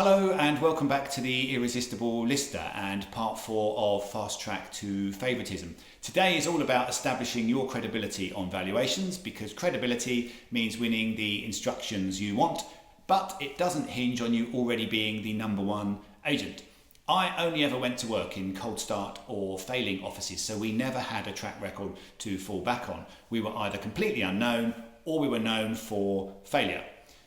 Hello and welcome back to the Irresistible Lister and part 4 of Fast Track to Favouritism. Today is all about establishing your credibility on valuations, because credibility means winning the instructions you want, but it doesn't hinge on you already being the number one agent. I only ever went to work in cold start or failing offices, so we never had a track record to fall back on. We were either completely unknown or we were known for failure.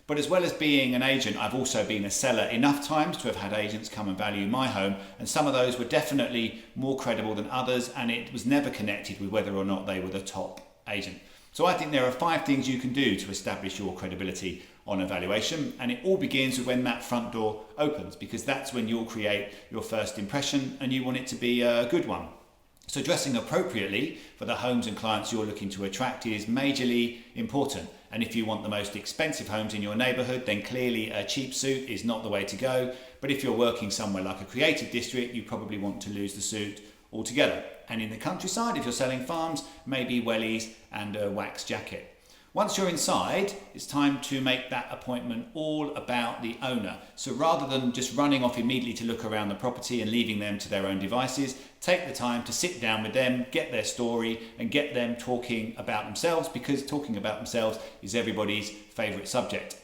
But as well as being an agent, I've also been a seller enough times to have had agents come and value my home, and some of those were definitely more credible than others, and it was never connected with whether or not they were the top agent. So I think there are 5 things you can do to establish your credibility on a valuation, and it all begins with when that front door opens, because that's when you'll create your first impression and you want it to be a good one. So dressing appropriately for the homes and clients you're looking to attract is majorly important. And if you want the most expensive homes in your neighbourhood, then clearly a cheap suit is not the way to go. But if you're working somewhere like a creative district, you probably want to lose the suit altogether. And in the countryside, if you're selling farms, maybe wellies and a wax jacket. Once you're inside, it's time to make that appointment all about the owner. So rather than just running off immediately to look around the property and leaving them to their own devices, take the time to sit down with them, get their story and get them talking about themselves, because talking about themselves is everybody's favourite subject.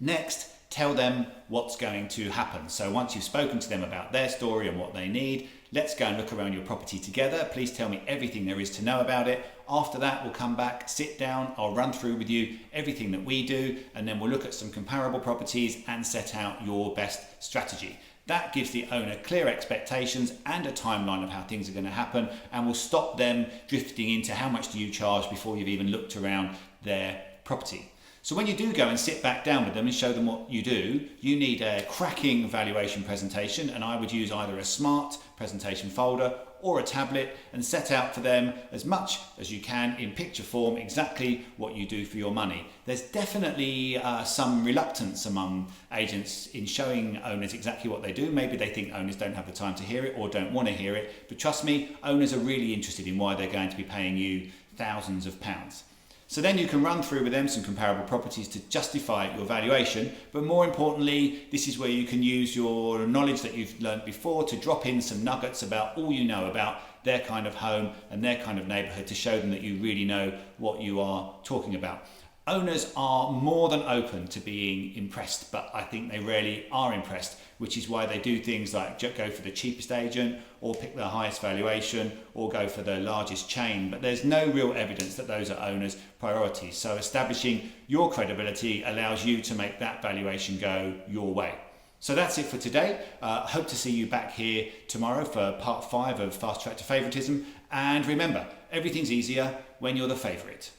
Next, tell them what's going to happen. So once you've spoken to them about their story and what they need, let's go and look around your property together. Please tell me everything there is to know about it. After that, we'll come back, sit down, I'll run through with you everything that we do, and then we'll look at some comparable properties and set out your best strategy. That gives the owner clear expectations and a timeline of how things are going to happen, and will stop them drifting into how much do you charge before you've even looked around their property. So when you do go and sit back down with them and show them what you do, you need a cracking valuation presentation, and I would use either a smart presentation folder or a tablet and set out for them as much as you can in picture form exactly what you do for your money. There's definitely some reluctance among agents in showing owners exactly what they do. Maybe they think owners don't have the time to hear it or don't want to hear it, but trust me, owners are really interested in why they're going to be paying you thousands of pounds. So then you can run through with them some comparable properties to justify your valuation, but more importantly, this is where you can use your knowledge that you've learned before to drop in some nuggets about all you know about their kind of home and their kind of neighbourhood, to show them that you really know what you are talking about. Owners are more than open to being impressed, but I think they rarely are impressed, which is why they do things like go for the cheapest agent or pick the highest valuation or go for the largest chain. But there's no real evidence that those are owners' priorities. So establishing your credibility allows you to make that valuation go your way. So that's it for today. Hope to see you back here tomorrow for part 5 of Fast Track to Favouritism. And remember, everything's easier when you're the favourite.